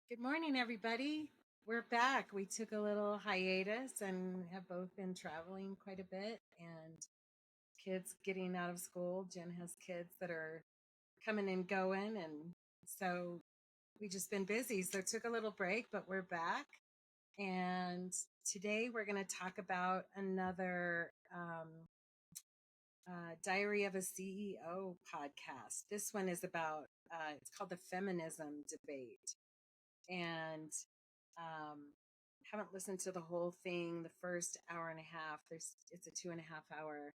Good morning, everybody. We're back. We took a little hiatus and have both been traveling quite a bit and kids getting out of school. Jen has kids that are coming and going. And so we just been busy. So took a little break, but we're back. And today we're going to talk about another Diary of a CEO podcast. This one is about, it's called the Feminism Debate. And haven't listened to the whole thing, the first hour and a half. It's a 2.5 hour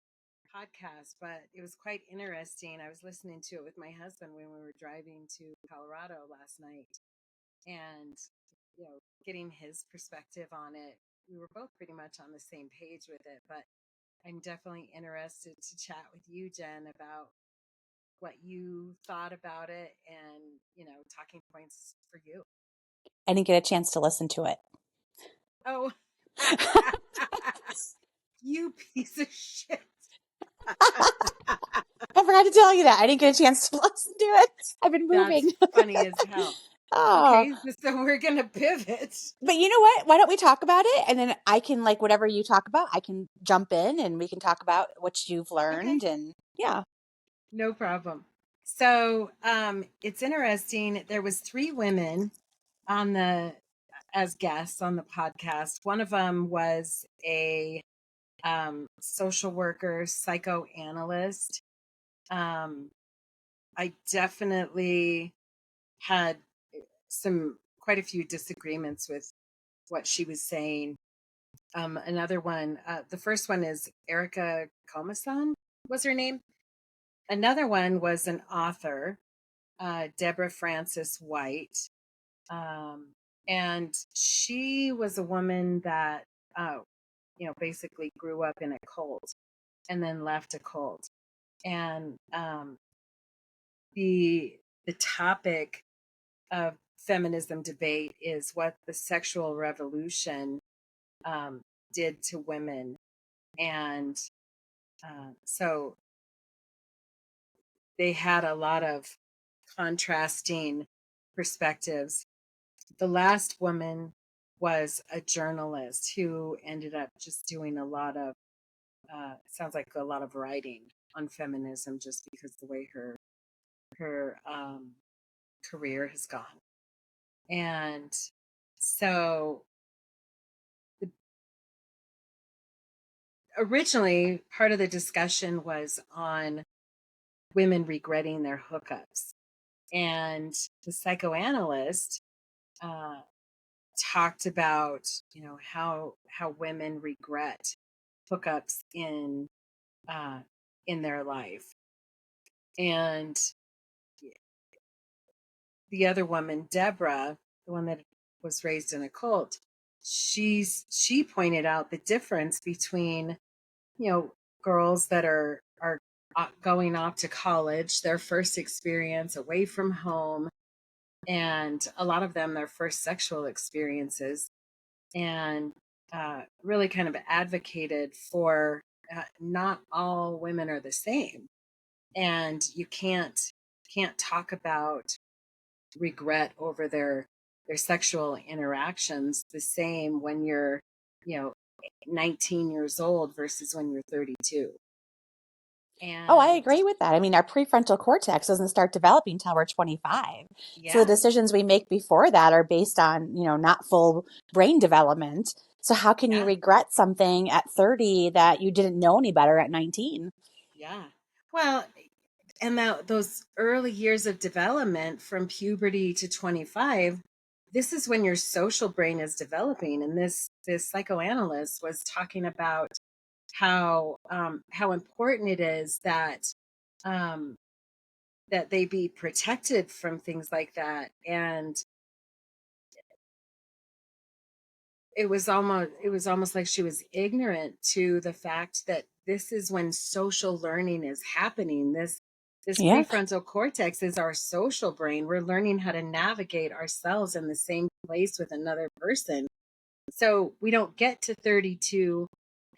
podcast, but it was quite interesting. I was listening to it with my husband when we were driving to Colorado last night, and getting his perspective on it. We were both pretty much on the same page with it, but I'm definitely interested to chat with you, Jen, about what you thought about it and talking points for you. I didn't get a chance to listen to it. Oh, you piece of shit. I forgot to tell you that. I didn't get a chance to listen to it. I've been moving. That's funny as hell. Oh. Okay, so we're going to pivot. But you know what? Why don't we talk about it? And then I can, whatever you talk about, I can jump in and we can talk about what you've learned. Okay, And yeah. no problem. So it's interesting. There was 3 women on as guests on the podcast. One of them was a social worker, psychoanalyst. I definitely had quite a few disagreements with what she was saying. Another one, the first one is Erica Comasan was her name. Another one was an author, Deborah Francis White. And she was a woman that, basically grew up in a cult and then left a cult. And the topic of feminism debate is what the sexual revolution did to women. And so they had a lot of contrasting perspectives. The last woman was a journalist who ended up just doing a lot of, sounds like a lot of writing on feminism just because the way her career has gone. And so originally part of the discussion was on women regretting their hookups. And the psychoanalyst talked about, how women regret hookups in their life. And the other woman, Deborah, the one that was raised in a cult, she pointed out the difference between, girls that are going off to college, their first experience away from home, and a lot of them their first sexual experiences, and really kind of advocated for not all women are the same, and you can't talk about regret over their sexual interactions the same when you're 19 years old versus when you're 32. Oh, I And agree with that. I mean, our prefrontal cortex doesn't start developing till we're 25. So the yeah, decisions we make before that are based on, not full brain development. So how can you yeah, regret something at 30 that you didn't know any better at 19? yeah. Well, and those early years of development from puberty to 25, this is when your social brain is developing. And this psychoanalyst was talking about how important it is that um, that they be protected from things like that. And it was almost like she was ignorant to the fact that this is when social learning is happening. This Yeah. prefrontal cortex is our social brain. We're learning how to navigate ourselves in the same place with another person. So we don't get to 32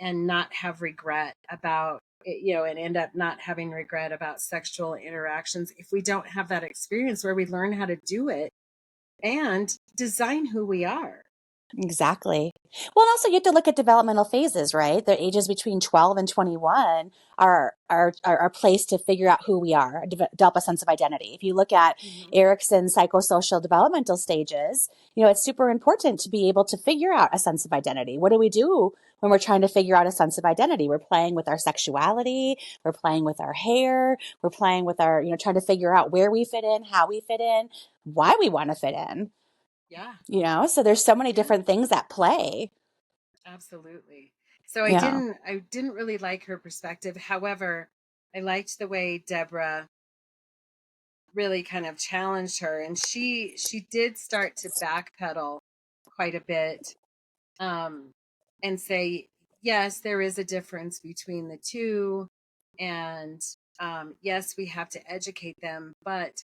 and not have regret about and end up not having regret about sexual interactions if we don't have that experience where we learn how to do it and design who we are. Exactly. Well, and also you have to look at developmental phases, right? The ages between 12 and 21 are placed to figure out who we are, develop a sense of identity. If you look at Mhm. Erickson's psychosocial developmental stages, it's super important to be able to figure out a sense of identity. What do we do when we're trying to figure out a sense of identity? We're playing with our sexuality, we're playing with our hair, we're playing with our, trying to figure out where we fit in, how we fit in, why we want to fit in. Yeah. So there's so many Yeah. different things at play. Absolutely. So Yeah. I didn't really like her perspective. However, I liked the way Deborah really kind of challenged her, and she did start to backpedal quite a bit, um and say, yes, there is a difference between the two, and yes, we have to educate them, but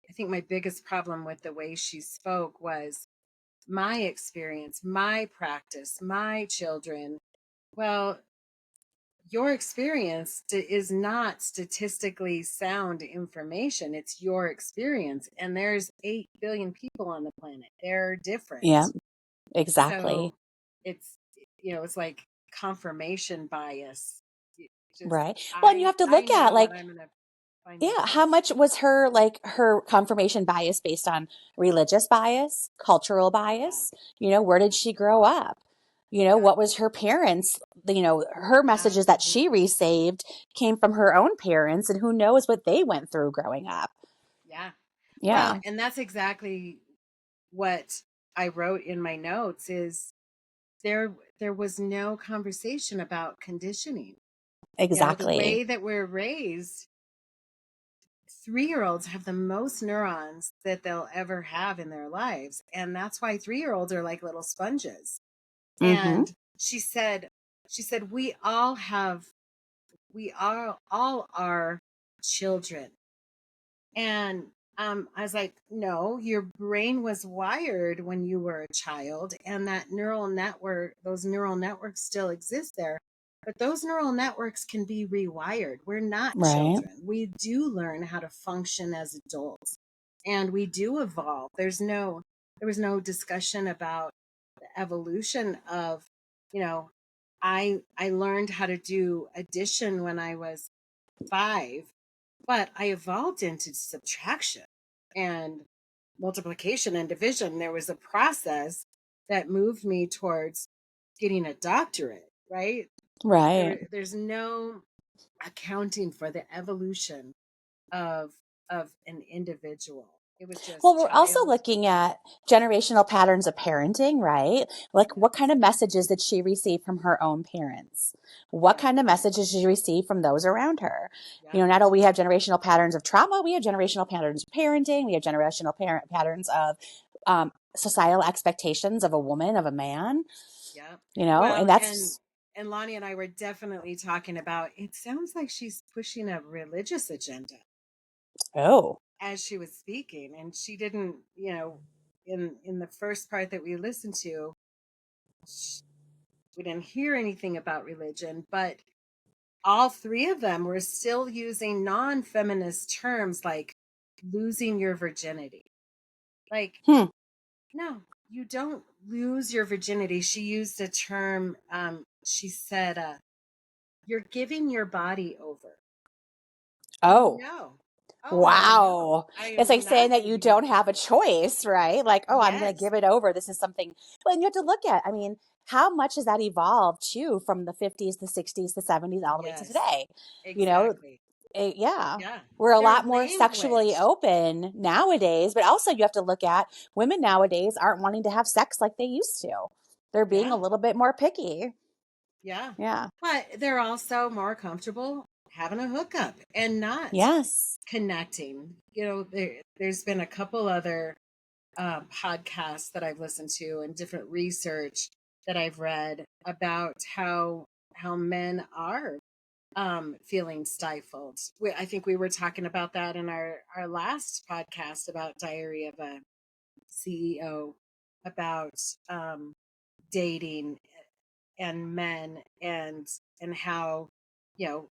I think my biggest problem with the way she spoke was my experience, my practice, my children. Well, your experience is not statistically sound information. It's your experience. And there's 8 billion people on the planet. They're Yeah, different. exactly. So it's, it's like confirmation bias. It just, Right. Well, and you have to I look at know what like, I'm going to find yeah, how myself. much was her confirmation bias based on religious bias, cultural Yeah. bias? Where did she grow up? Yeah. What was her parents? Her messages that she Absolutely. received came from her own parents, and who knows what they went through growing up. Yeah. Well, Yeah, and that's exactly what I wrote in my notes is there was no conversation about conditioning. The exactly. way that we're raised, 3-year-olds have the most neurons that they'll ever have in their lives. And that's why 3-year-olds are like little sponges. Mm-hmm. And she said, we all are children. And I was like, no, your brain was wired when you were a child, and those neural networks still exist there. But those neural networks can be rewired. We're not Right. children. We do learn how to function as adults, and we do evolve. There was no discussion about the evolution of, you know, I learned how to do addition when I was 5, but I evolved into subtraction and multiplication and division. There was a process that moved me towards getting a doctorate, right? Right. There's no accounting for the evolution of an individual. It was Well, just we're also child. looking at generational patterns of parenting, right? Like, what kind Yes. of messages did she receive from her own parents? What Yeah. kind of messages did she receive from those around her? Yeah. Not only we have generational patterns of trauma, we have generational patterns of parenting, we have generational patterns of societal expectations of a woman, of a man, Yeah. and Well, that's, and Lonnie and I were definitely talking about, it sounds like she's pushing a religious agenda oh, as she was speaking, and she didn't, in the first part that we listened to, sh- we didn't hear anything about religion, but all three of them were still using non-feminist terms like losing your virginity. Like, hmm, no, you don't lose your virginity. She used a term, she said, you're giving your body over. oh. No. Oh no, Wow. I It's am like saying not that you giving my don't have a body over. choice, right? Like, oh, I'm going to Yes. give it over. This is something. Well, and you have to look at, I mean, how much has that evolved too from the 50s, the 60s, the 70s, all the way to Yes. today? You know, Exactly. yeah. Yeah. We're a Their lot more sexually language. open nowadays, but also you have to look at women nowadays aren't wanting to have sex like they used to. They're being a Yeah. little bit more picky. Yeah. Yeah. But they're also more comfortable having a hookup and not Yes. connecting. There's been a couple other podcasts that I've listened to and different research that I've read about how men are feeling stifled. I think we were talking about that in our last podcast about Diary of a CEO, about dating and men, and how, you know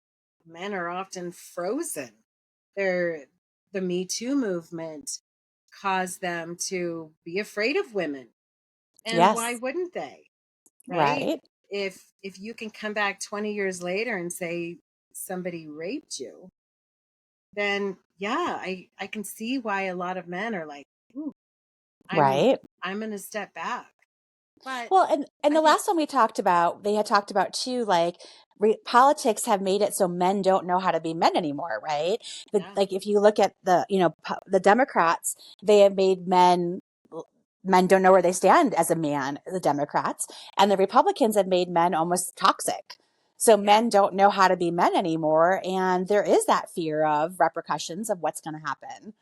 men are often frozen. They're The Me Too movement caused them to be afraid of women. And why Yes. wouldn't they? Right? Right. If you can come back 20 years later and say somebody raped you, then yeah, I can see why a lot of men are like, ooh, I'm Right. I'm gonna step back. But Well, and I the think, last one we talked about, they had talked about too, like politics have made it so men don't know how to be men anymore, right? But yeah, like if you look at the, the Democrats, they have made men don't know where they stand as a man, the Democrats, and the Republicans have made men almost toxic. So yeah, men don't know how to be men anymore, and there is that fear of repercussions of what's going to happen.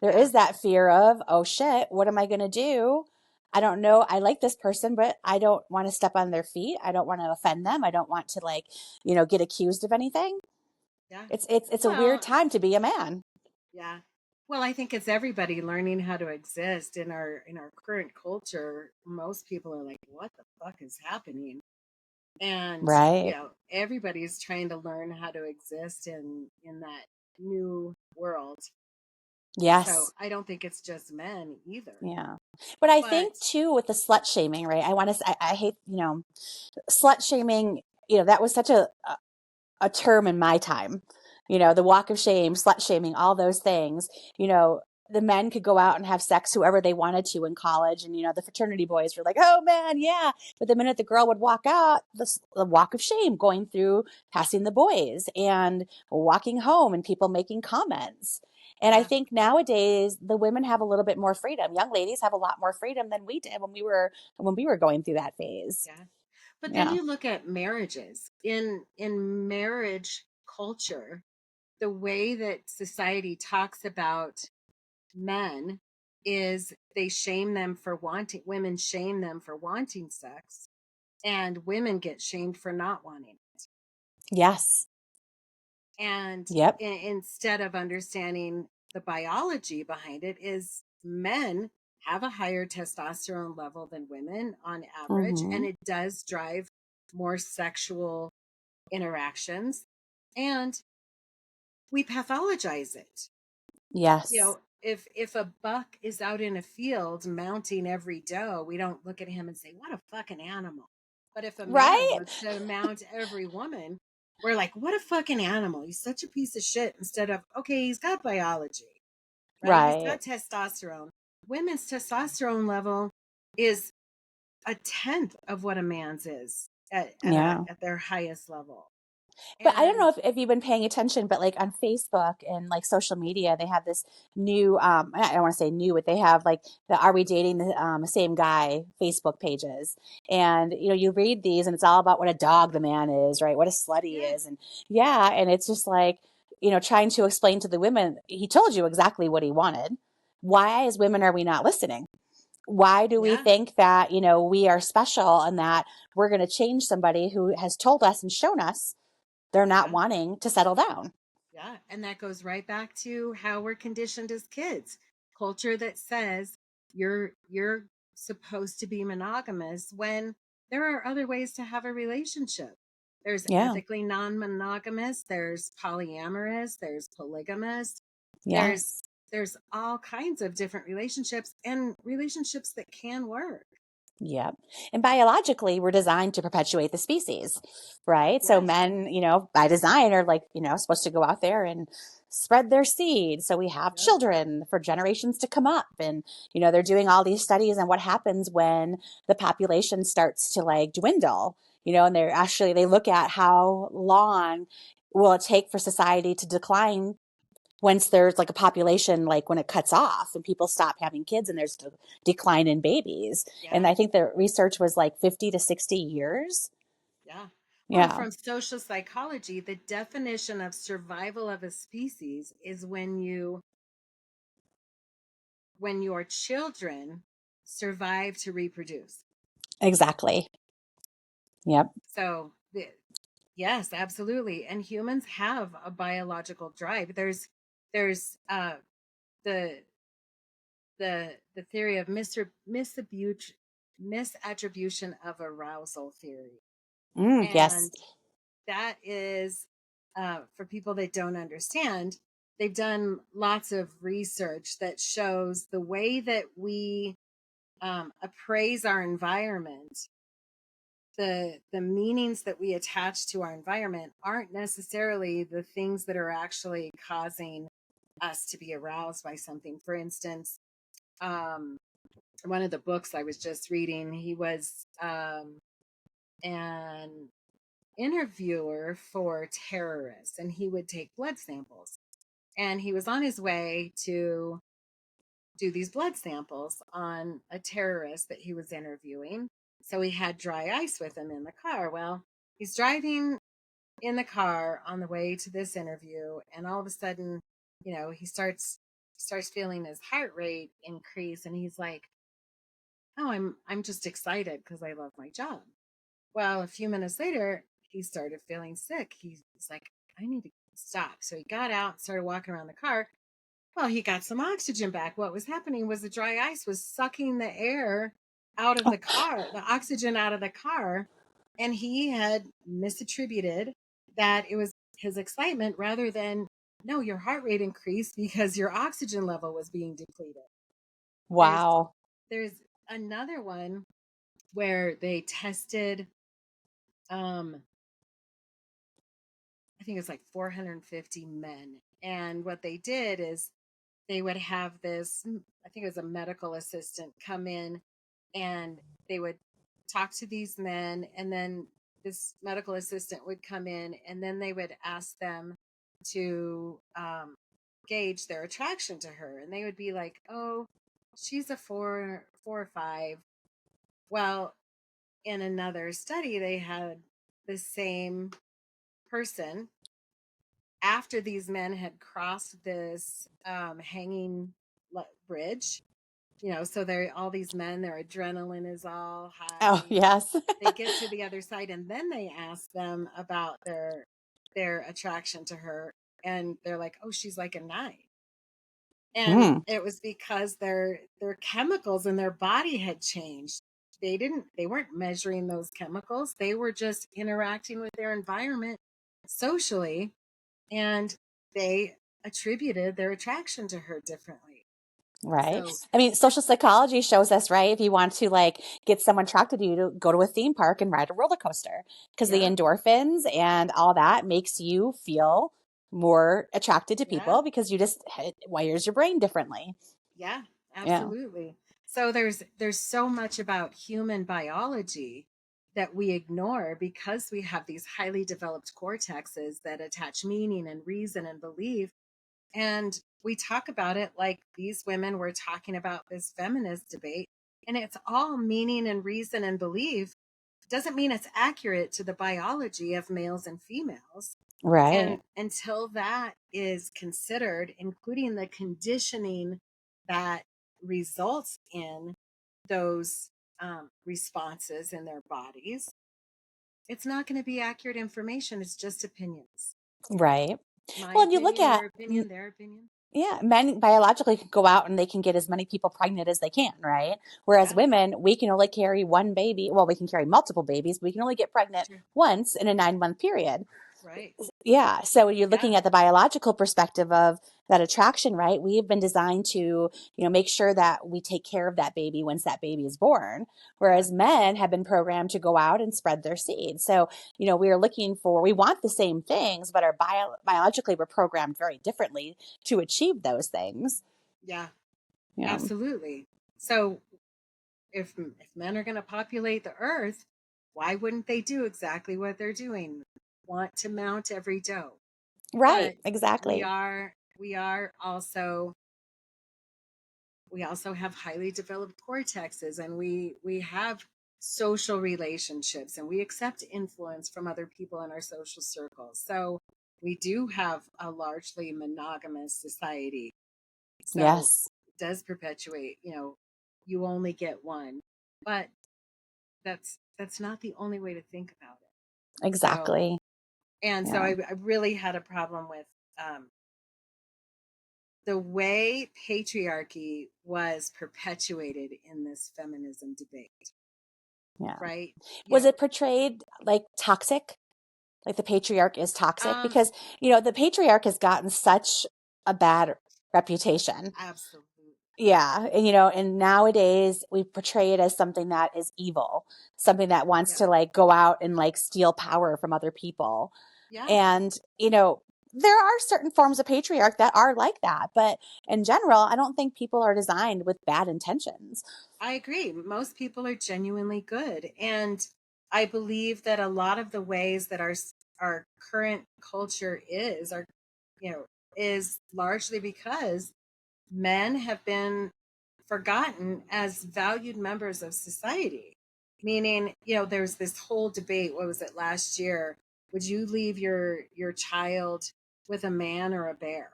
There yeah, is that fear of, oh shit, what am I going to do? I don't know. I like this person, but I don't want to step on their feet. I don't want to offend them. I don't want to get accused of anything. yeah. It's a weird Well, time to be a man. yeah. Well, I think it's everybody learning how to exist in our current culture. Most people are like, what the fuck is happening? And Right. everybody's trying to learn how to exist in that new world. So Yes. I don't think it's just men either. Yeah. But I think But too with the slut shaming, right? I want to, I hate, slut shaming, that was such a term in my time. The walk of shame, slut shaming, all those things. The men could go out and have sex whoever they wanted to in college, and the fraternity boys were like, "Oh man, yeah." But the minute the girl would walk out, the walk of shame going through, passing the boys, and walking home, and people making comments. And I yeah, think nowadays the women have a little bit more freedom. Young ladies have a lot more freedom than we did when we were going through that phase. yeah. But then Yeah. you look at marriages. In marriage culture, the way that society talks about men is they shame them for wanting women shame them for wanting sex, and women get shamed for not wanting it. Yes. And Yep. instead of understanding the biology behind it, is men have a higher testosterone level than women on average, and Mm-hmm. it does drive more sexual interactions, and we pathologize it. Yes. If a buck is out in a field mounting every doe, we don't look at him and say, what a fucking animal. But if a man Right? wants to mount every woman, we're like, what a fucking animal. He's such a piece of shit. Instead of, okay, he's got biology, right? He's Right. got testosterone. Women's testosterone level is a tenth of what a man's is Yeah. at their highest level. But I don't And know if you've been paying attention, but like on Facebook and like social media, they have this new, I don't want to say new, but they have like the Are We Dating the Same Guy Facebook pages. And, you read these and it's all about what a dog the man is, right? What a slut he yeah, is. And yeah. And it's just like, trying to explain to the women, he told you exactly what he wanted. Why, as women, are we not listening? Why do we yeah, think that, we are special and that we're going to change somebody who has told us and shown us they're not yeah. wanting to settle down? Yeah, and that goes right back to how we're conditioned as kids. Culture that says you're supposed to be monogamous when there are other ways to have a relationship. There's Yeah. ethically non-monogamous, there's polyamorous, there's polygamous. There's Yes. there's all kinds of different relationships and relationships that can work. Yep. And biologically, we're designed to perpetuate the species, right? So Yes. men, by design are like, supposed to go out there and spread their seed. So we have Yep. children for generations to come up. And, they're doing all these studies on what happens when the population starts to like dwindle, and they look at how long will it take for society to decline once there's like a population, like when it cuts off and people stop having kids and there's a decline in babies. And Yeah. I think the research was like 50 to 60 years. Yeah. Well, Yeah, from social psychology, the definition of survival of a species is when your children survive to reproduce. exactly. Yep. So, yes, absolutely. And humans have a biological drive. There's the the theory of misattribution of arousal theory, Yes. and that is for people that don't understand. they've done lots of research that shows the way that we appraise our environment, the meanings that we attach to our environment aren't necessarily the things that are actually causing us to be aroused by something. For instance, um, one of the books I was just reading, he was an interviewer for terrorists, and he would take blood samples. And he was on his way to do these blood samples on a terrorist that he was interviewing. So he had dry ice with him in the car. Well, he's driving in the car on the way to this interview, and all of a sudden, he starts feeling his heart rate increase, and he's like, "Oh, I'm just excited because I love my job." Well, a few minutes later, he started feeling sick. He's like, "I need to stop." So he got out, started walking around the car. Well, he got some oxygen back. What was happening was the dry ice was sucking the air out of the car, the oxygen out of the car. And he had misattributed that it was his excitement rather than, no, your heart rate increased because your oxygen level was being depleted. There's Wow. there's another one where they tested I think it's like 450 men. And what they did is they would have this, I think it was a medical assistant, come in, and they would talk to these men, and then this medical assistant would come in, and then they would ask them to gauge their attraction to her, and they would be like, "Oh, she's a four or five." Well, in another study, they had the same person after these men had crossed this hanging bridge. So they're all these men, their adrenaline is all Oh, high. yes. They get to the other side, and then they ask them about their attraction to her, and they're like, "Oh, she's like a 9." And Hmm. it was because their chemicals in their body had changed. They weren't measuring those chemicals. They were just interacting with their environment socially, and they attributed their attraction to her differently. Right. So, I mean, social psychology shows us, right? If you want to like get someone attracted to you, to go to a theme park and ride a roller coaster, because the yeah, endorphins and all that makes you feel more attracted to yeah, people because it wires your brain differently. yeah, Yeah. absolutely. So there's so much about human biology that we ignore because we have these highly developed cortexes that attach meaning and reason and belief. And we talk about it like these women were talking about this feminist debate, and it's all meaning and reason and belief. Doesn't mean it's accurate to the biology of males and females. Right. And until that is considered, including the conditioning that results in those responses in their bodies, it's not going to be accurate information. It's just opinions. Right. My Well, and you look opinion, at your opinion, their opinion. yeah, men biologically can go out and they can get as many people pregnant as they can, right? Whereas Yeah, women, we can only carry one baby. Well, we can carry multiple babies, but we can only get pregnant sure. once in a 9-month period. Right. Yeah. So when you're Yeah. looking at the biological perspective of that attraction, right? We've been designed to, make sure that we take care of that baby once that baby is born. Yeah. Whereas men have been programmed to go out and spread their seed. So, we want the same things, but our biologically, we're programmed very differently to achieve those things. Yeah. Yeah. Absolutely. So if men are going to populate the earth, why wouldn't they do exactly what they're doing? Want to mount every doe. Right. But we Exactly. are we are also we also have highly developed cortexes, and we have social relationships, and we accept influence from other people in our social circles. So we do have a largely monogamous society. So Yes. it does perpetuate, you only get one. But that's not the only way to think about it. So Exactly. and so Yeah. I really had a problem with um, the way patriarchy was perpetuated in this feminism debate, Yeah. right? You Was know, it portrayed like toxic? Like the patriarch is toxic um, because, the patriarch has gotten such a bad reputation. Absolutely. Yeah. And, and nowadays we portray it as something that is evil, something that wants Yeah. to like go out and like steal power from other people. Yeah. And, there are certain forms of patriarch that are like that. But in general, I don't think people are designed with bad intentions. I agree. Most people are genuinely good. And I believe that a lot of the ways that our current culture you know, is largely because men have been forgotten as valued members of society. Meaning, there's this whole debate, what was it last year? Would you leave your child with a man or a bear?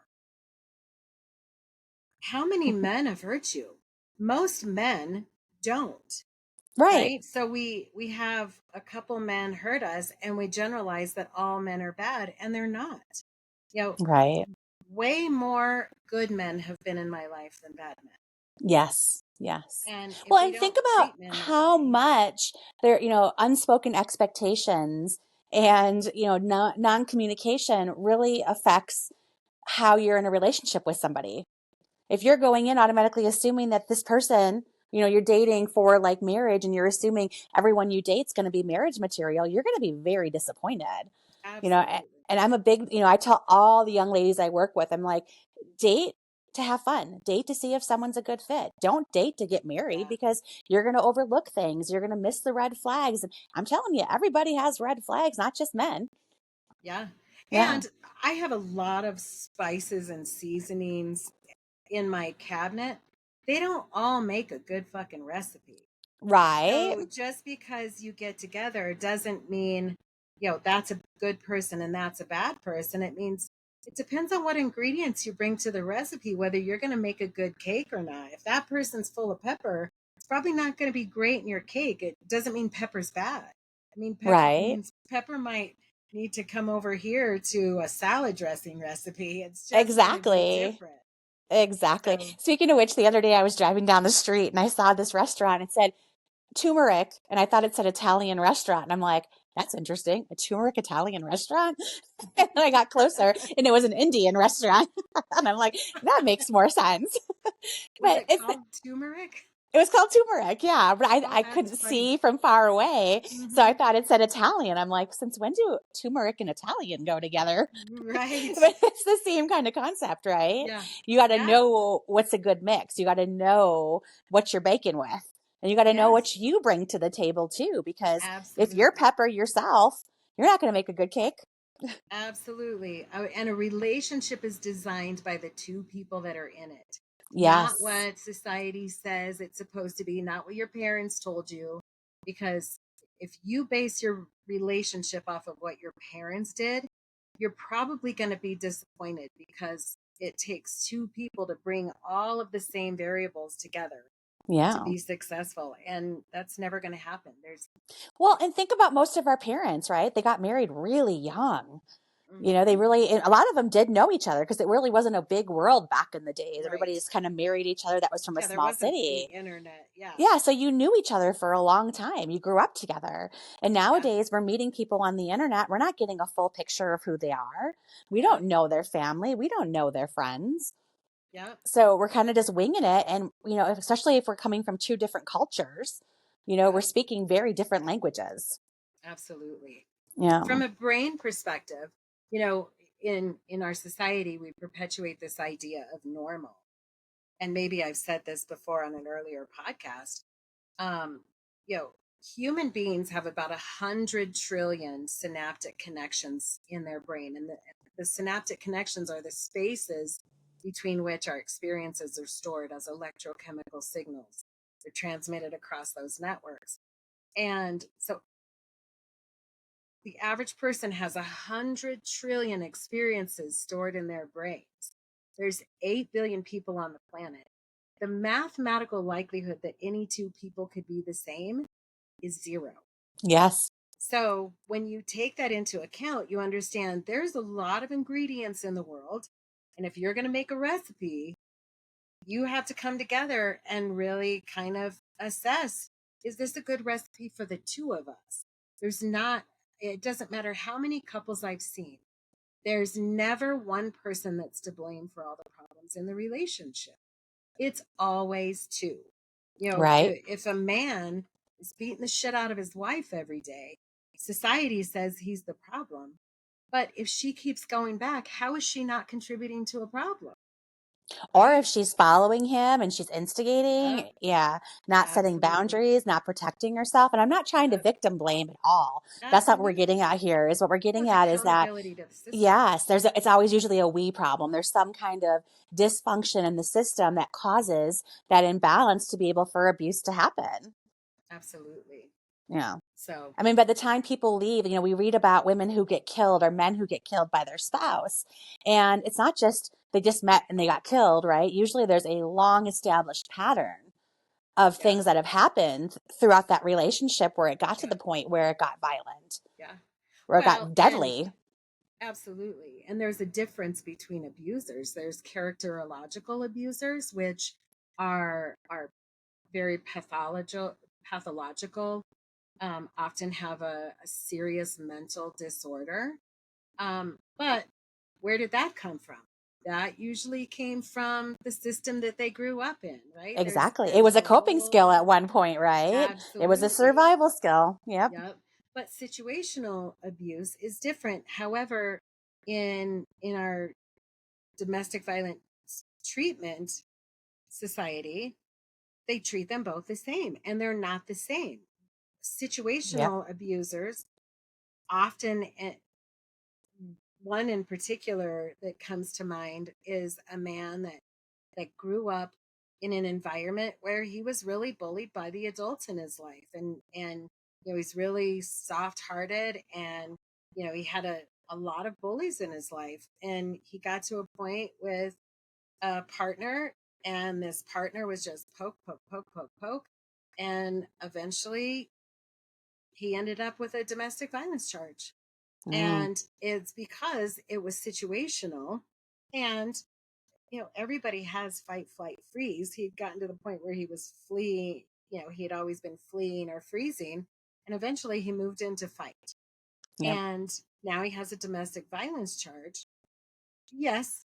How many men have hurt you? Most men don't. Right. Right, so we have a couple men hurt us and we generalize that all men are bad, and they're not. you know Right. Way more good men have been in my life than bad men, Yes. Yes. and if Well, we and think don't about treat men that how way. much there, unspoken expectations and, non communication really affects how you're in a relationship with somebody. If you're going in automatically assuming that this person, you're dating for like marriage and you're assuming everyone you date's going to be marriage material, you're going to be very disappointed. Absolutely. And I'm a big, I tell all the young ladies I work with, I'm like, date to have fun, date to see if someone's a good fit. Don't date to get married Yeah. because you're going to overlook things. You're going to miss the red flags. And I'm telling you, everybody has red flags, not just men. Yeah. Yeah. And I have a lot of spices and seasonings in my cabinet. They don't all make a good fucking recipe. Right. So just because you get together doesn't mean, that's a good person and that's a bad person. It means it depends on what ingredients you bring to the recipe, whether you're going to make a good cake or not. If that person's full of pepper, it's probably not going to be great in your cake. It doesn't mean pepper's bad. I mean, pepper Right. means pepper might need to come over here to a salad dressing recipe. It's just going to be Exactly. different. Exactly. So Speaking of which, the other day I was driving down the street and I saw this restaurant. It said turmeric, and I thought it said Italian restaurant. And I'm like, that's interesting. A turmeric Italian restaurant? And then I got closer and it was an Indian restaurant. And I'm like, that makes more sense. was But it called turmeric? it was called turmeric, yeah, but Oh, I that's couldn't funny. see from far away. So I Hmm. thought it said Italian. I'm like, since when do turmeric and Italian go together? Right. But it's the same kind of concept, right? Yeah. You got to Yeah. know what's a good mix. You got to know what you're baking with. And you got to know Yes. what you bring to the table too. Because if you're Absolutely. pepper yourself, you're not going to make a good cake. Absolutely. And a relationship is designed by the two people that are in it, not Yes. what society says it's supposed to be, not what your parents told you. Because if you base your relationship off of what your parents did, you're probably going to be disappointed because it takes two people to bring all of the same variables together to Yeah. be successful. And that's never going to happen. Well, and think about most of our parents, right? They got married really young. They Mhm. really, a lot of them did know each other because it really wasn't a big world back in the days. Everybody Right. just kind of married each other that was from a Yeah, there small wasn't the city. internet. Yeah. Yeah, so you knew each other for a long time. You grew up together. And Yeah. nowadays we're meeting people on the internet. We're not getting a full picture of who they are. We Yep. don't know their family. We don't know their friends. Yep. So we're kind of just winging it. And, especially if we're coming from two different cultures, we're Yep. speaking very different languages. Absolutely. Yeah. From a brain perspective, you know, in our society, we perpetuate this idea of normal. And maybe I've said this before on an earlier podcast. Um, you know, Human beings have about 100 trillion synaptic connections in their brain, and the synaptic connections are the spaces between which our experiences are stored as electrochemical signals. They're transmitted across those networks. And so the average person has 100 trillion experiences stored in their brains. There's 8 billion people on the planet. The mathematical likelihood that any two people could be the same is zero. Yes. So when you take that into account, you understand there's a lot of ingredients in the world. And if you're going to make a recipe, you have to come together and really kind of assess, is this a good recipe for the two of us? There's not, it doesn't matter how many couples I've seen. There's never one person that's to blame for all the problems in the relationship. It's always two. Right. If a man is beating the shit out of his wife every day, society says he's the problem. But if she keeps going back, how is she not contributing to a problem? Or if Right? she's following him and she's Yep, instigating, yeah, not setting absolutely. boundaries, not protecting herself. And I'm not trying to Yep, victim blame at all. That's not what we're getting absolutely. at here. Is what we're No, getting it's at is that accountability to the system. yes, it's always usually a we problem. There's some kind of dysfunction in the system that causes that imbalance to be able for abuse to happen. Absolutely. Yeah. So, I mean, by the time people leave, we read about women who get killed or men who get killed by their spouse. And it's not just they just met and they got killed, right? Usually there's a long established pattern of yeah, things that have happened throughout that relationship where it got to yeah, the point where it got violent, yeah. where it Well, got and deadly. absolutely. And there's a difference between abusers. There's characterological abusers, which are very pathological, often have a serious mental disorder. But where did that come from? That usually came from the system that they grew up in, right? There's Exactly. It there's was a a coping skill whole at one point, right? It was a absolutely. survival skill. Yep. Yep. But situational abuse is different. However, in our domestic violence treatment society, they treat them both the same, and they're not the same. Yep. Situational abusers often, one in particular that comes to mind is a man that grew up in an environment where he was really bullied by the adults in his life, and he's really soft hearted, and he had a lot of bullies in his life, and he got to a point with a partner, and this partner was just poke poke poke poke poke, and eventually he ended up with a domestic violence charge. Mm, And it's because it was situational. And everybody has fight flight freeze. He'd gotten to the point where he was fleeing. He had always been fleeing or freezing, and eventually he moved into fight, yep. and now he has a domestic violence charge. Yes,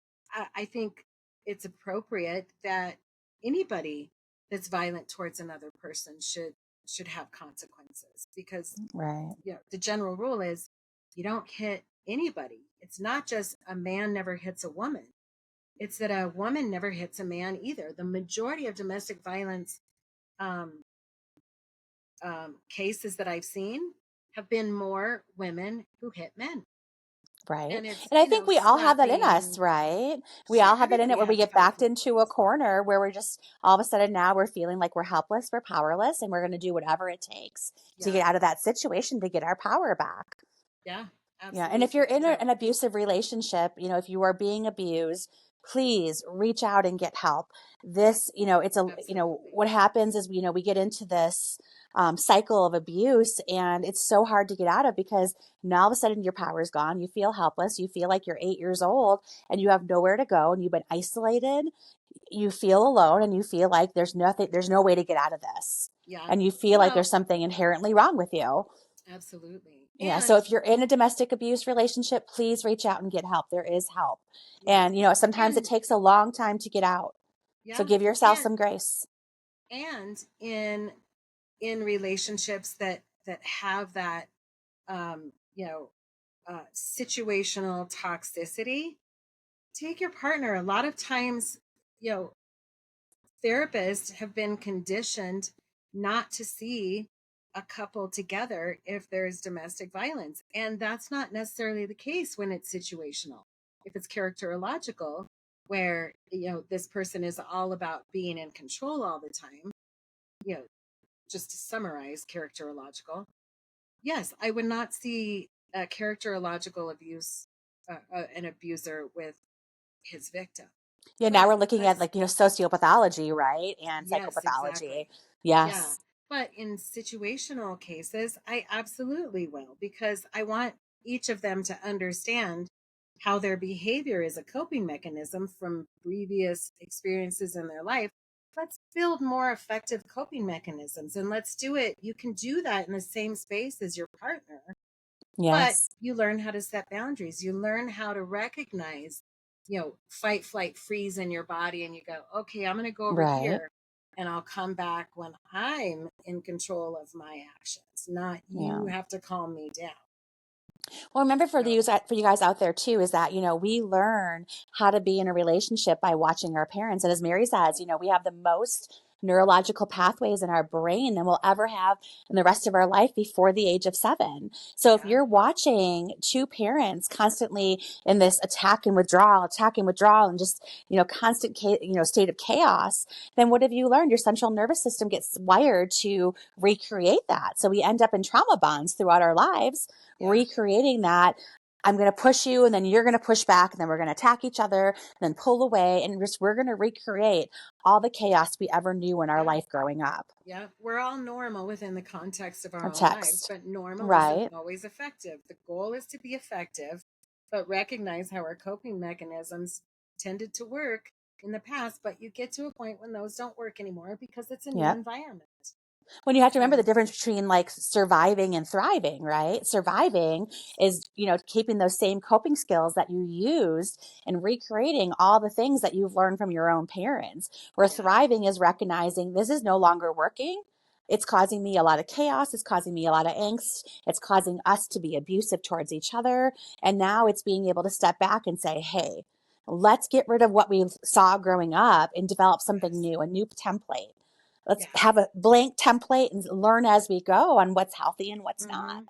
I think it's appropriate that anybody that's violent towards another person should have consequences, because Right. the general rule is you don't hit anybody. It's not just a man never hits a woman. It's that a woman never hits a man either. The majority of domestic violence um, cases that I've seen have been more women who hit men. Right. And it's, And I think we all have that in us, slapping. right? We Sure, all have that in it everybody where we has get fight backed flight into a freeze. corner where we're just all of a sudden now we're feeling like we're helpless, we're powerless, and we're going to do whatever it takes to Yeah, get out of that situation to get our power back. yeah, Yeah. And if you're absolutely. in So, an abusive relationship, if you are being abused, please reach out and get help. This, absolutely. what happens is, we get into this cycle of abuse and it's so hard to get out of because now all of a sudden your power is gone. You feel helpless. You feel like you're 8 years old and you have nowhere to go and you've been isolated. You feel alone and you feel like there's no way to get out of this. Yeah. And you feel like Well, there's something inherently wrong with you. absolutely. Yeah. So And if you're in a domestic abuse relationship, please reach out and get help. There is help. yes. And, sometimes it And takes a long time to get out. So yeah, give yourself and some grace. in relationships that have that um you know situational toxicity, take your partner. A lot of times, you know therapists have been conditioned not to see a couple together if there's domestic violence, and that's not necessarily the case when it's situational. If it's characterological, where this person is all about being in control all the time, you know just to summarize characterological, yes, I would not see a characterological abuse, an abuser with his victim. Yeah. Now But we're looking at let's, like, sociopathology, right? And yes, psychopathology. exactly. Yeah. Yes. But in situational cases, I absolutely will, because I want each of them to understand how their behavior is a coping mechanism from previous experiences in their life. Let's build more effective coping mechanisms, and let's do it. You can do that in the same space as your partner. But Yes. you learn how to set boundaries. You learn how to recognize, fight, flight, freeze in your body. And you go, okay, I'm going to go over Right. here and I'll come back when I'm in control of my actions, not you Yeah. have to calm me down. Well, remember So, for you guys out there too, is that, we learn how to be in a relationship by watching our parents. And as Mary says, we have the most neurological pathways in our brain than we'll ever have in the rest of our life before the age of 7. So if yeah, you're watching two parents constantly in this attack and withdrawal, and just, constant, state of chaos, then what have you learned? Your central nervous system gets wired to recreate that. So we end up in trauma bonds throughout our lives, yeah, recreating that. I'm going to push you and then you're going to push back and then we're going to attack each other and then pull away, and we're going to recreate all the chaos we ever knew in our yeah. life growing up. Yeah, we're all normal within the context of our A own lives, text. but normal isn't Right. always effective. The goal is to be effective, but recognize how our coping mechanisms tended to work in the past, but you get to a point when those don't work anymore because it's a new Yep. environment. When you have to remember the So, difference between like surviving and thriving, right? Surviving is, keeping those same coping skills that you used and recreating all the things that you've learned from your own parents. Where yeah, thriving is recognizing this is no longer working. It's causing me a lot of chaos. It's causing me a lot of angst. It's causing us to be abusive towards each other. And now it's being able to step back and say, hey, let's get rid of what we saw growing up and develop something yes, new, a new template. Let's yeah. have a blank template and learn as we go on what's healthy and what's hmm not.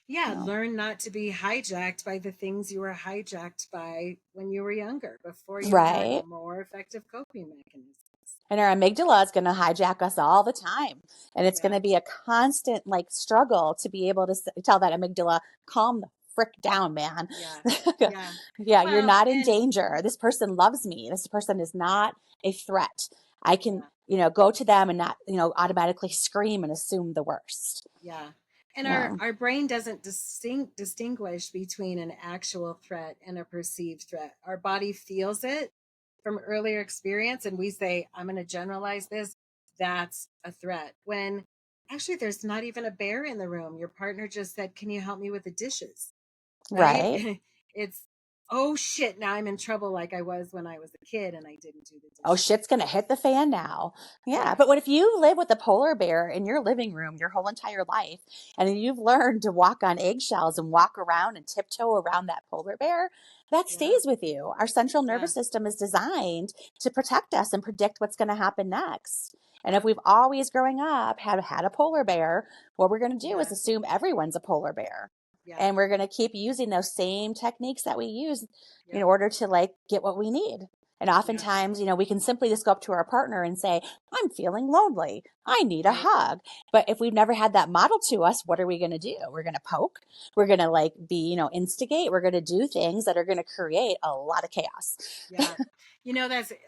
Yeah, No. learn not to be hijacked by the things you were hijacked by when you were younger, before you had Right. more effective coping mechanisms. And our amygdala is going to hijack us all the time. And it's going Yeah, to be a constant like struggle to be able to tell that amygdala, calm the frick down, man. yeah, yeah. Yeah, you're Well, not in and danger. This person loves me. This person is not a threat. I can, yeah, go to them and not, automatically scream and assume the worst. yeah. And our Yeah. our brain doesn't distinguish between an actual threat and a perceived threat. Our body feels it from earlier experience, and we say, "I'm going to generalize this. That's a threat." When actually, there's not even a bear in the room. Your partner just said, "Can you help me with the dishes?" Right? Right. It's, oh shit, now I'm in trouble like I was when I was a kid and I didn't do the Oh, dishes. shit's going to hit the fan now. Yeah. Yeah, But what if you live with a polar bear in your living room your whole entire life, and you've learned to walk on eggshells and walk around and tiptoe around that polar bear? That yeah, stays with you. Our central yeah, nervous system is designed to protect us and predict what's going to happen next. And if yeah, we've always growing up had a polar bear, what we're going to do is yeah, assume everyone's a polar bear. yeah, And we're going to keep using those same techniques that we use in yeah, order to like get what we need. And yeah, oftentimes, we can simply just go up to our partner and say, I'm feeling lonely. I need a right. hug. But if we've never had that model to us, what are we going to do? We're going to poke. We're going to like be, instigate. We're going to do things that are going to create a lot of chaos. Yeah.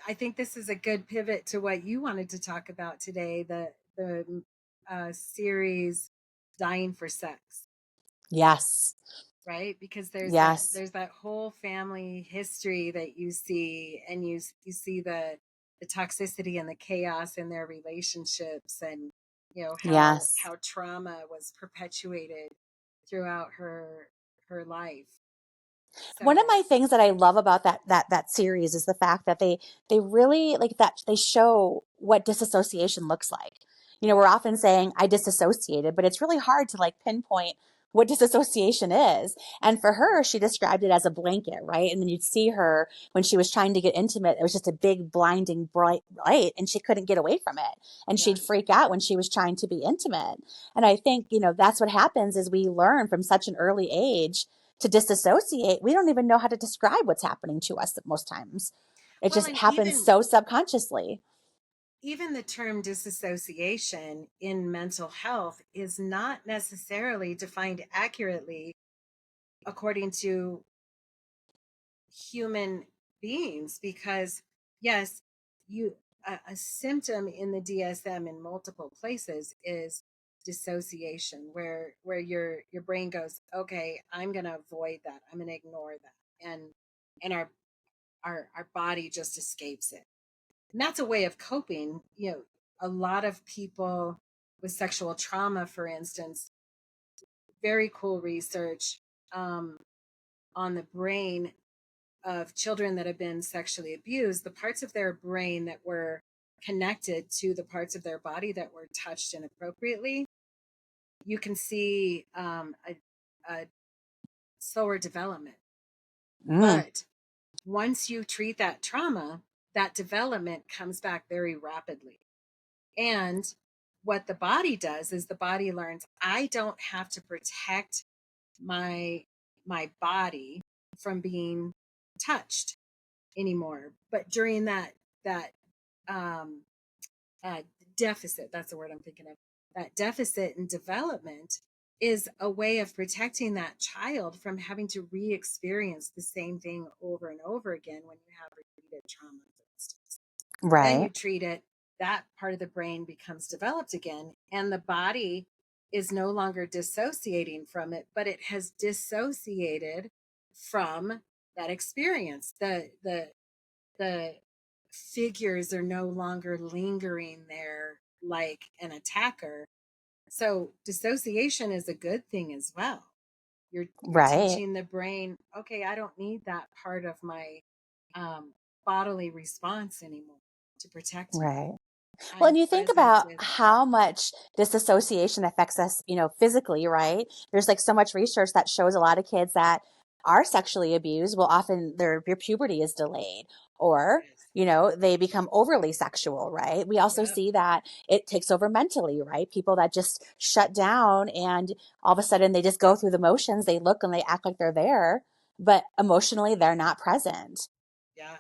I think this is a good pivot to what you wanted to talk about today, the series Dying for Sex, Yes. right? Because there's that Yes. there's that whole family history that you see, and you see the toxicity and the chaos in their relationships, and Yes. how trauma was perpetuated throughout her life. One of So, my things that I love about that series is the fact that they really like that they show what disassociation looks like. We're yeah, often saying I disassociated, but it's really hard to like pinpoint what disassociation is. And for mhm, her, she described it as a blanket, right? And then you'd see her when she was trying to get intimate, it was just a big blinding bright light and she couldn't get away from it. And yeah, she'd freak out when she was trying to be intimate. And I think, that's what happens is we learn from such an early age to disassociate. We don't even know how to describe what's happening to us at most times. It well, just and happens so subconsciously. even the term disassociation in mental health is not necessarily defined accurately according to human beings, because yes, you a symptom in the DSM in multiple places is dissociation, where your brain goes, okay, I'm going to avoid that, I'm going to ignore that, and our body just escapes it. And that's a way of coping. A lot of people with sexual trauma, for instance, very cool research on the brain of children that have been sexually abused, the parts of their brain that were connected to the parts of their body that were touched inappropriately, you can see a slower development. Mm, But once you treat that trauma, that development comes back very rapidly. And what the body does is the body learns, I don't have to protect my body from being touched anymore. But during that um, uh, deficit, that's the word I'm thinking of, that deficit in development is a way of protecting that child from having to re-experience the same thing over and over again when you have repeated trauma, for instance. Then you right. treat it, that part of the brain becomes developed again, and the body is no longer dissociating from it, but it has dissociated from that experience. The figures are no longer lingering there like an attacker. So dissociation is a good thing as well. You're Right. teaching the brain, okay, I don't need that part of my um, bodily response anymore to protect me. Right. Well, and I'm you think present about with it. how much disassociation affects us, physically, right? There's like so much research that shows a lot of kids that are sexually abused will often their puberty is delayed or, Yes. they become overly sexual, right? We also Yep. see that it takes over mentally, right? People that just shut down and all of a sudden they just go through the motions, they look and they act like they're there, but emotionally they're not present. Yeah.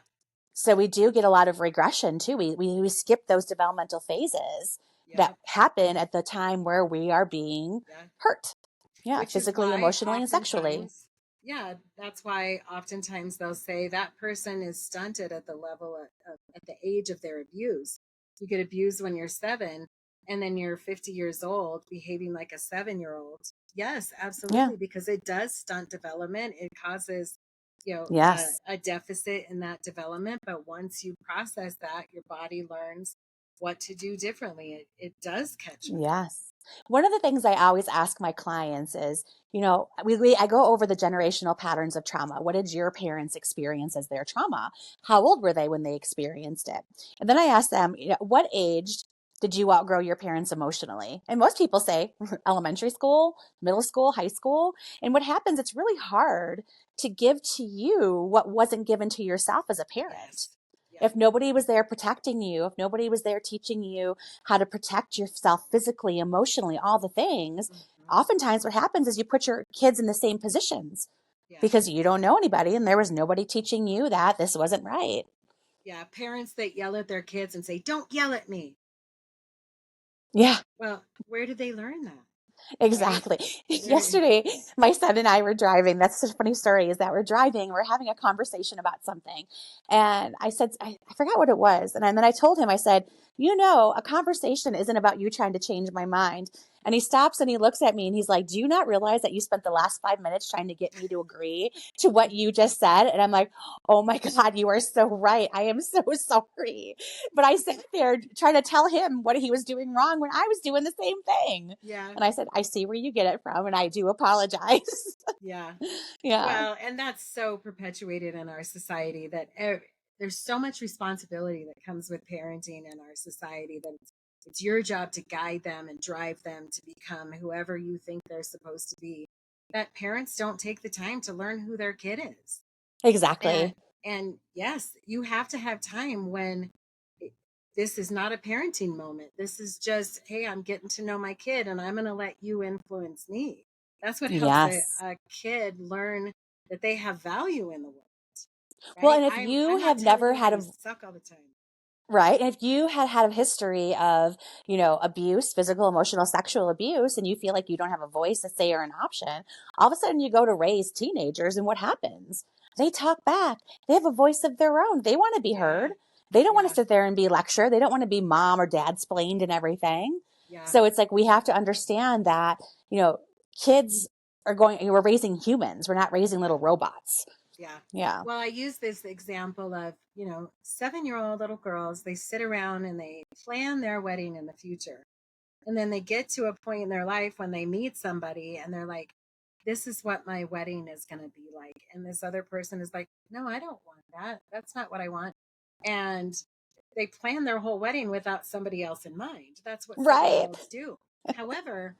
So we do get a lot of regression too. We skip those developmental phases that Yep. happen at the time where we are being Yeah. hurt. Yeah, Which is physically, why emotionally, and sexually. oftentimes, yeah, that's why oftentimes they'll say that person is stunted at the level at the age of their abuse. You get abused when you're 7, and then you're 50 years old behaving like a 7-year-old. Yes, Yeah. absolutely, because it does stunt development. It causes, Yes. a deficit in that development. But once you process that, your body learns what to do differently. It does catch up. Yes. One of the things I always ask my clients is, I go over the generational patterns of trauma. What did your parents experience as their trauma? How old were they when they experienced it? And then I ask them, what age did you outgrow your parents emotionally? And most people say elementary school, middle school, high school. And what happens, it's really hard to give to you what wasn't given to yourself as a parent. Yes. Yep. If nobody was there protecting you, if nobody was there teaching you how to protect yourself physically, emotionally, all the things, Hmm. oftentimes what happens is you put your kids in the same positions Yeah. because you don't know anybody and there was nobody teaching you that this wasn't right. Yeah, parents that yell at their kids and say, "Don't yell at me." Yeah. Well, where did they learn that? Right? Exactly. There. Yesterday, my son and I were driving. That's such a funny story is that we're driving, we're having a conversation about something. And I said, I forgot what it was. And then I told him, I said, a conversation isn't about you trying to change my mind. And he stops and he looks at me and he's like, do you not realize that you spent the last 5 minutes trying to get me to agree to what you just said? And I'm like, oh my God, you are so right. I am so sorry. But I sat there trying to tell him what he was doing wrong when I was doing the same thing. Yeah. And I said, I see where you get it from, and I do apologize. Yeah. Yeah, Well, and that's so perpetuated in our society that there's so much responsibility that comes with parenting in our society that it's your job to guide them and drive them to become whoever you think they're supposed to be. That parents don't take the time to learn who their kid is. and exactly. and yes, you have to have time when it- this is not a parenting moment. This is just, hey, I'm getting to know my kid and I'm going to let you influence me. That's what helps Yes. a kid learn that they have value in the world, Well, right? and if I'm you not have telling never you how had to a suck all the time. right, and if you had a history of, abuse, physical, emotional, sexual abuse, and you feel like you don't have a voice, a say, or an option, all of a sudden you go to raise teenagers, and what happens? They talk back. They have a voice of their own. They want to be Yeah. heard. They don't want to Yeah. sit there and be lectured. They don't want to be mom or dad splained and everything. Yeah. So it's like we have to understand that, kids we're raising humans. We're not raising Yeah. little robots. Yeah. Yeah. Well, I use this example of, 7-year-old little girls, they sit around and they plan their wedding in the future. And then they get to a point in their life when they meet somebody and they're like, this is what my wedding is going to be like. And this other person is like, no, I don't want that. That's not what I want. And they plan their whole wedding without somebody else in mind. That's what Right. 7-year-olds do. However,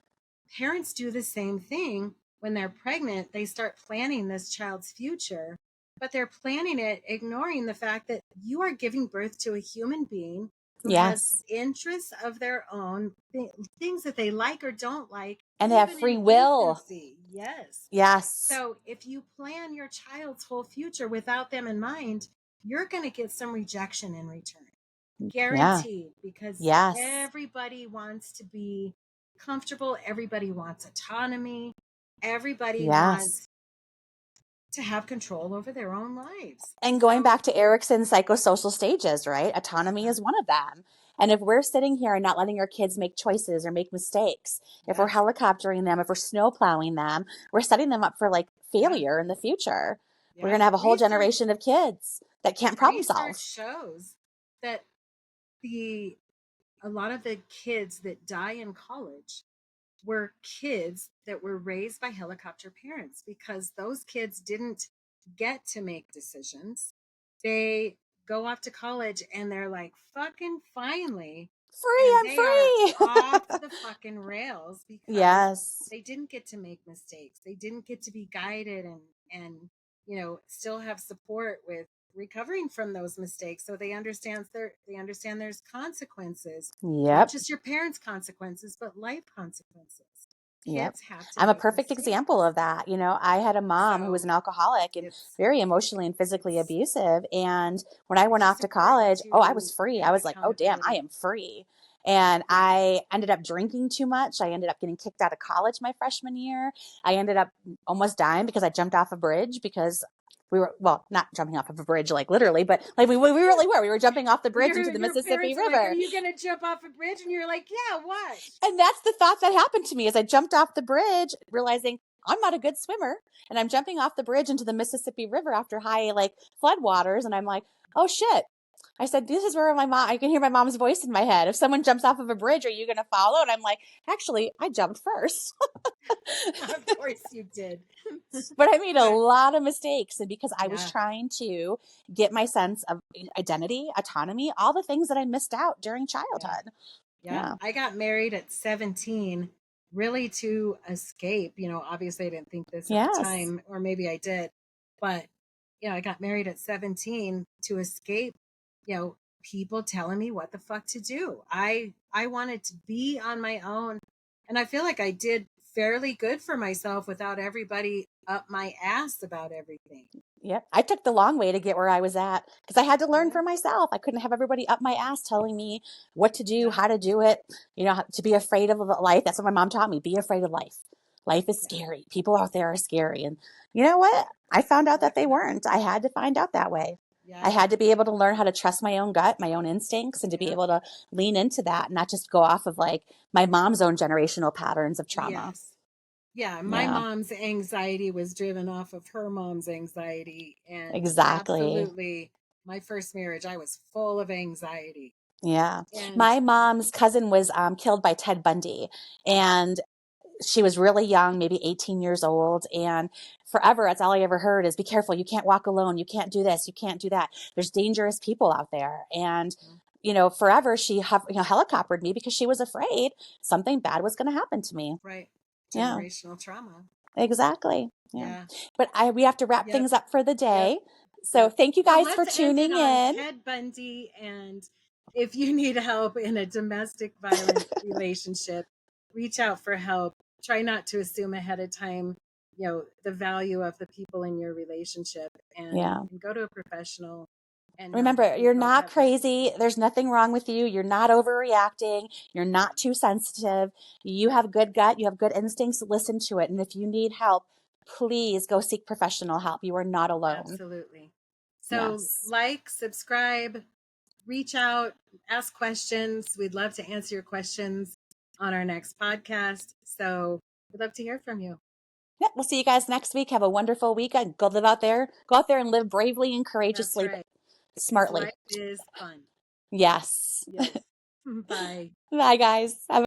parents do the same thing when they're pregnant. They start planning this child's future, but they're planning it ignoring the fact that you are giving birth to a human being who has Yes. interests of their own, things that they like or don't like, And they have even free in will. infancy. Yes. Yes. So if you plan your child's whole future without them in mind, you're going to get some rejection in return. Yeah. Guaranteed, because Yes. everybody wants to be comfortable. Everybody wants autonomy. Everybody Yes. wants to have control over their own lives. And going So, back to Erickson's psychosocial stages, right? Autonomy yeah, is one of them. And if we're sitting here and not letting our kids make choices or make mistakes, if we're yes, helicoptering them, if we're snow plowing them, we're setting them up for like yeah, failure in the future. We're going yeah. to have a whole generation of kids that can't problem Research solve. shows that the a lot of the kids that die in college were kids that were raised by helicopter parents, because those kids didn't get to make decisions. They go off to college and they're like, fucking finally. Free, And I'm they are free. off the fucking rails because Yes. they didn't get to make mistakes. They didn't get to be guided and still have support with recovering from those mistakes. So they understand there's consequences, not Yep. just your parents' consequences, but life consequences. Yep. Kids have to I'm a make perfect example mistakes. of that. I had a mom who was So an alcoholic and it's very emotionally and physically it's abusive. And when I it's went off just to important college, oh, I to was free. I have was like, oh, damn, I accountability. am free. And Yeah. I ended up drinking too much. I ended up getting kicked out of college my freshman year. I ended up almost dying because I jumped off a bridge because we were, well, not jumping off of a bridge, like literally, but like we really were. We were jumping off the bridge into the Your Mississippi parents are like, "Are River. you going to jump off a bridge?" And you're like, "Yeah, watch." And that's the thought that happened to me as I jumped off the bridge, realizing I'm not a good swimmer. And I'm jumping off the bridge into the Mississippi River after high like flood waters. And I'm like, oh shit. I said, this is where I can hear my mom's voice in my head. If someone jumps off of a bridge, are you going to follow? And I'm like, actually, I jumped first. Of course you did. But I made a But lot of mistakes. And because I was yeah, trying to get my sense of identity, autonomy, all the things that I missed out during yeah, childhood. yeah. Yeah. I got married at 17, really to escape. Obviously I didn't think this at the Yes. time, or maybe I did, but I got married at 17 to escape, people telling me what the fuck to do. I wanted to be on my own, and I feel like I did fairly good for myself without everybody up my ass about everything. Yep. I took the long way to get where I was at because I had to learn Yeah, for myself. I couldn't have everybody up my ass telling me what to do, yeah, how to do it, to be afraid of life. That's what my mom taught me. Be afraid of life. Life is yeah, scary. People out there are scary. And you know what? I found out that they definitely. weren't. I had to find out that way. I Yeah, had to be able to learn how to trust my own gut, my own instincts, and to be yeah, able to lean into that and not just go off of like my mom's own generational patterns of trauma. yes. Yeah, my Yeah, mom's anxiety was driven off of her mom's anxiety. And exactly. absolutely, my first marriage, I was full of anxiety. Yeah. And My mom's cousin was killed by Ted Bundy, and she was really young, maybe 18 years old. And forever, that's all I ever heard is be careful. You can't walk alone. You can't do this. You can't do that. There's dangerous people out there. And, forever she helicoptered me because she was afraid something bad was going to happen to me. right, Yeah, generational trauma. exactly. Yeah. Yeah. But we have to wrap Yep. things up for the Yep. day. So Yep. thank you So guys for let's end it tuning on in. Ted Bundy. And if you need help in a domestic violent relationship, reach out for help. Try not to assume ahead of time, the value of the people in your relationship, and, Yeah. and go to a professional and know that Remember, you you're both not have your crazy. There's nothing wrong with you. You're not overreacting. You're not too sensitive. You have good gut. You have good instincts. Listen to it. And if you need help, please go seek professional help. You are not alone. absolutely. So Yes. subscribe, reach out, ask questions. We'd love to answer your questions on our next podcast. So we'd love to hear from you. Yeah, we'll see you guys next week. Have a wonderful weekend. Go live out there. Go out there and live bravely and That's courageously, but right. Because smartly. life is fun. Yes. Yes. Bye. Bye, guys. Have